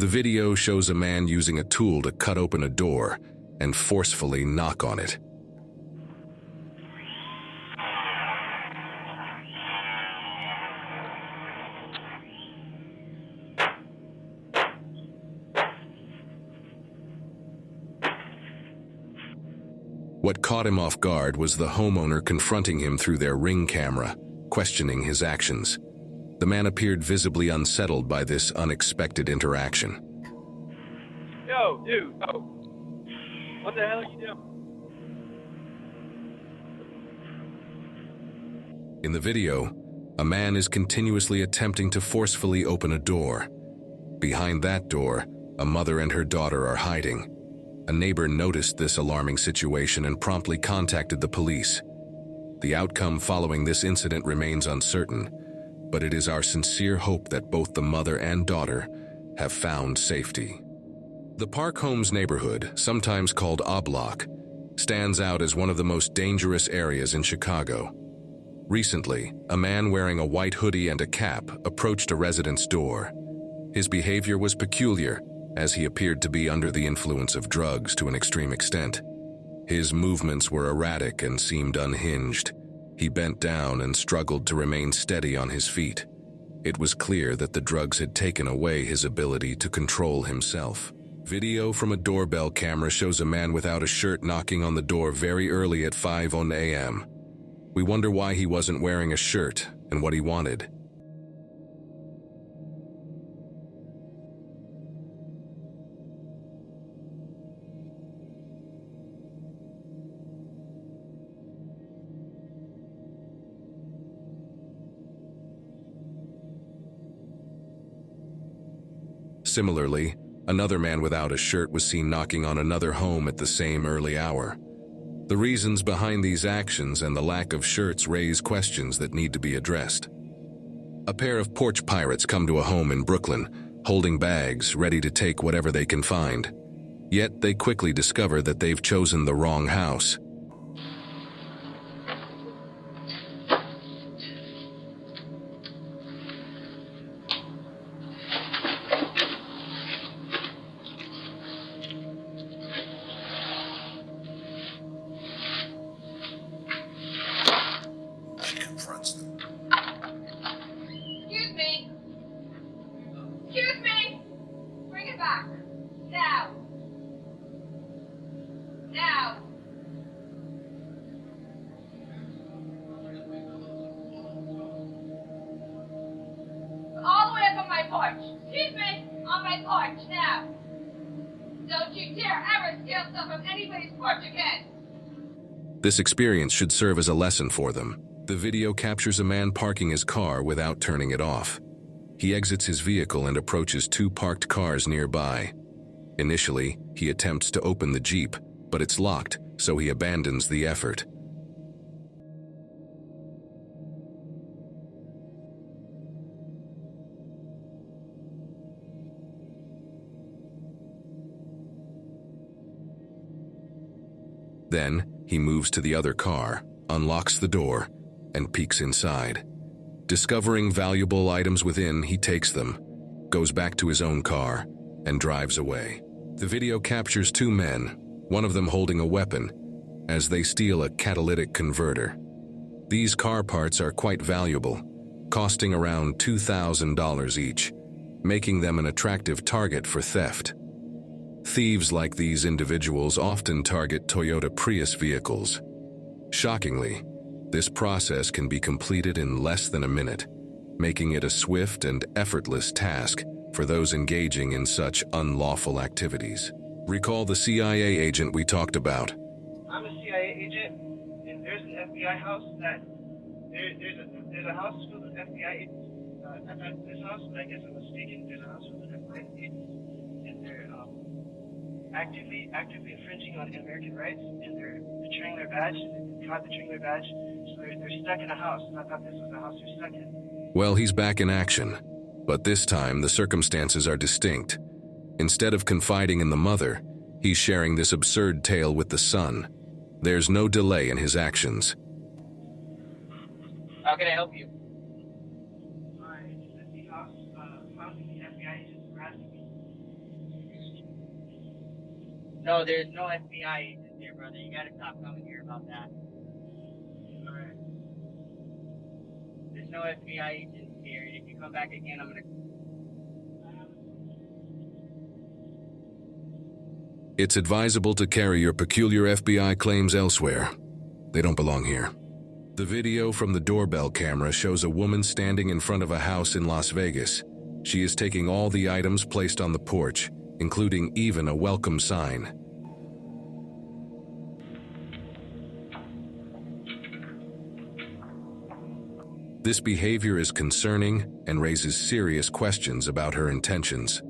The video shows a man using a tool to cut open a door and forcefully knock on it. What caught him off guard was the homeowner confronting him through their Ring camera, questioning his actions. The man appeared visibly unsettled by this unexpected interaction. Yo, dude, what the hell are you doing? In the video, a man is continuously attempting to forcefully open a door. Behind that door, a mother and her daughter are hiding. A neighbor noticed this alarming situation and promptly contacted the police. The outcome following this incident remains uncertain, but it is our sincere hope that both the mother and daughter have found safety. The Park Homes neighborhood, sometimes called A Block, stands out as one of the most dangerous areas in Chicago. Recently, a man wearing a white hoodie and a cap approached a resident's door. His behavior was peculiar, as he appeared to be under the influence of drugs to an extreme extent. His movements were erratic and seemed unhinged. He bent down and struggled to remain steady on his feet. It was clear that the drugs had taken away his ability to control himself. Video from a doorbell camera shows a man without a shirt knocking on the door very early at 5 a.m. We wonder why he wasn't wearing a shirt and what he wanted. Similarly, another man without a shirt was seen knocking on another home at the same early hour. The reasons behind these actions and the lack of shirts raise questions that need to be addressed. A pair of porch pirates come to a home in Brooklyn, holding bags, ready to take whatever they can find. Yet they quickly discover that they've chosen the wrong house. Excuse me! Bring it back. Now. Now. All the way up on my porch. Excuse me! On my porch, now. Don't you dare ever steal stuff from anybody's porch again! This experience should serve as a lesson for them. The video captures a man parking his car without turning it off. He exits his vehicle and approaches two parked cars nearby. Initially, he attempts to open the Jeep, but it's locked, so he abandons the effort. Then, he moves to the other car, unlocks the door, and peeks inside. Discovering valuable items within, he takes them, goes back to his own car, and drives away. The video captures two men, one of them holding a weapon, as they steal a catalytic converter. These car parts are quite valuable, costing around $2,000 each, making them an attractive target for theft. Thieves like these individuals often target Toyota Prius vehicles. Shockingly, this process can be completed in less than a minute, making it a swift and effortless task for those engaging in such unlawful activities. Recall the CIA agent we talked about. I'm a CIA agent, and there's an FBI house that there's a house filled with FBI agents. At this house, but I guess I'm mistaken. There's a house filled with FBI agents, and they're actively infringing on American rights, and they're betraying their badge. They're caught betraying their badge, so they're stuck in a house. And I thought this was the house they're stuck in. Well, he's back in action, but this time the circumstances are distinct. Instead of confiding in the mother, he's sharing this absurd tale with the son. There's no delay in his actions. How can I help you? Sorry, just at the house, found the FBI agents harassing me. No, there's no FBI agents here, brother. You gotta stop coming here about that. Alright. There's no FBI agents here. If you come back again, I'm gonna... It's advisable to carry your peculiar FBI claims elsewhere. They don't belong here. The video from the doorbell camera shows a woman standing in front of a house in Las Vegas. She is taking all the items placed on the porch, including even a welcome sign. This behavior is concerning and raises serious questions about her intentions.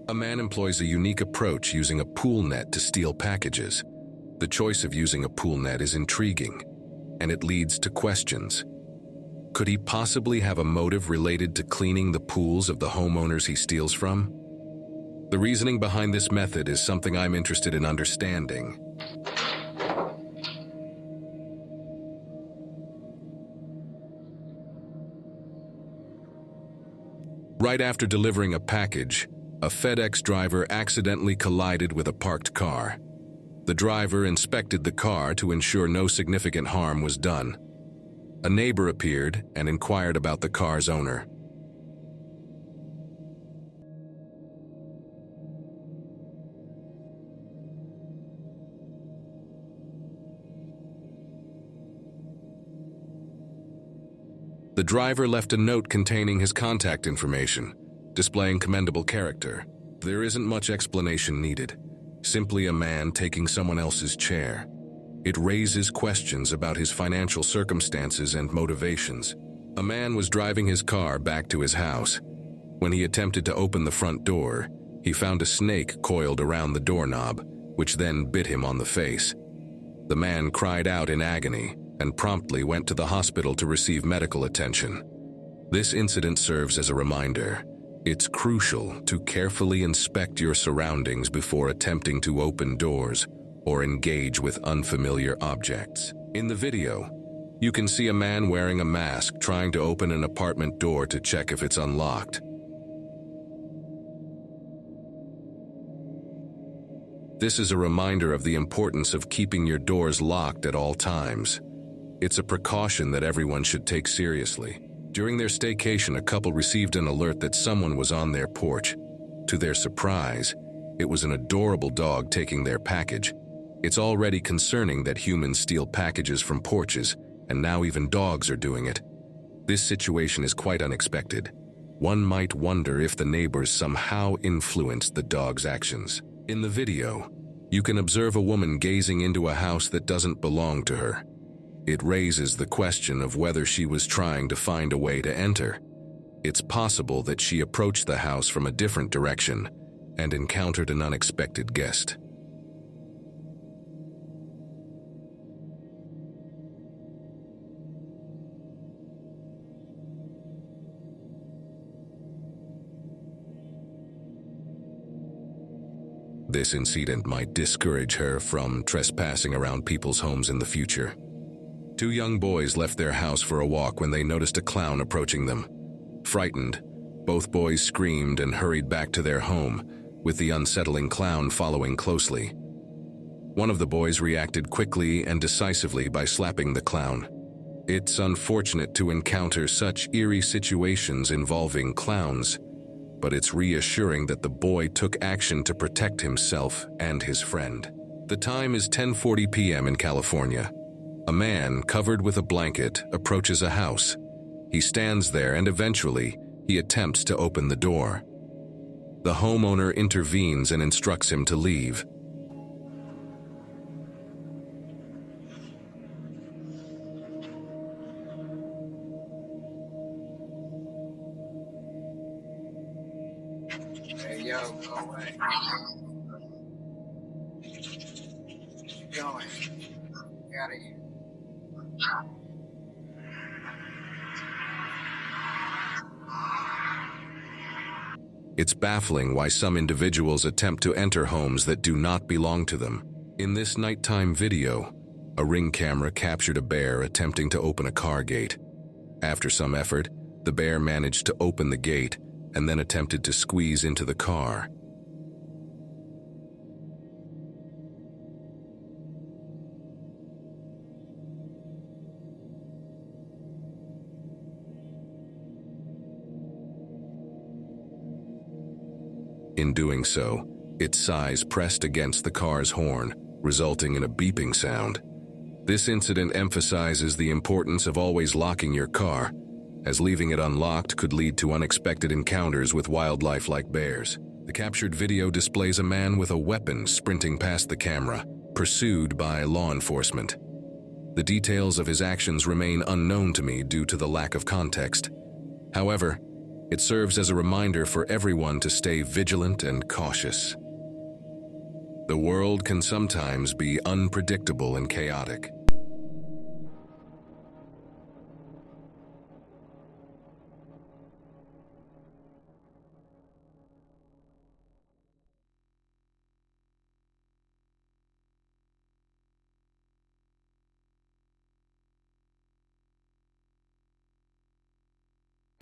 A man employs a unique approach using a pool net to steal packages. The choice of using a pool net is intriguing, and it leads to questions. Could he possibly have a motive related to cleaning the pools of the homeowners he steals from? The reasoning behind this method is something I'm interested in understanding. Right after delivering a package, a FedEx driver accidentally collided with a parked car. The driver inspected the car to ensure no significant harm was done. A neighbor appeared and inquired about the car's owner. The driver left a note containing his contact information, displaying commendable character. There isn't much explanation needed, simply a man taking someone else's chair. It raises questions about his financial circumstances and motivations. A man was driving his car back to his house. When he attempted to open the front door, he found a snake coiled around the doorknob, which then bit him on the face. The man cried out in agony and promptly went to the hospital to receive medical attention. This incident serves as a reminder. It's crucial to carefully inspect your surroundings before attempting to open doors or engage with unfamiliar objects. In the video, you can see a man wearing a mask trying to open an apartment door to check if it's unlocked. This is a reminder of the importance of keeping your doors locked at all times. It's a precaution that everyone should take seriously. During their staycation, a couple received an alert that someone was on their porch. To their surprise, it was an adorable dog taking their package. It's already concerning that humans steal packages from porches, and now even dogs are doing it. This situation is quite unexpected. One might wonder if the neighbors somehow influenced the dog's actions. In the video, you can observe a woman gazing into a house that doesn't belong to her. It raises the question of whether she was trying to find a way to enter. It's possible that she approached the house from a different direction and encountered an unexpected guest. This incident might discourage her from trespassing around people's homes in the future. Two young boys left their house for a walk when they noticed a clown approaching them. Frightened, both boys screamed and hurried back to their home, with the unsettling clown following closely. One of the boys reacted quickly and decisively by slapping the clown. It's unfortunate to encounter such eerie situations involving clowns, but it's reassuring that the boy took action to protect himself and his friend. The time is 10:40 p.m. in California. A man covered with a blanket approaches a house. He stands there and eventually he attempts to open the door. The homeowner intervenes and instructs him to leave. Hey, yo, go away. Keep going. Get out of here. It's baffling why some individuals attempt to enter homes that do not belong to them. In this nighttime video, a Ring camera captured a bear attempting to open a car gate. After some effort, the bear managed to open the gate and then attempted to squeeze into the car. In doing so, its size pressed against the car's horn, resulting in a beeping sound. This incident emphasizes the importance of always locking your car, as leaving it unlocked could lead to unexpected encounters with wildlife like bears. The captured video displays a man with a weapon sprinting past the camera, pursued by law enforcement. The details of his actions remain unknown to me due to the lack of context. However, it serves as a reminder for everyone to stay vigilant and cautious. The world can sometimes be unpredictable and chaotic.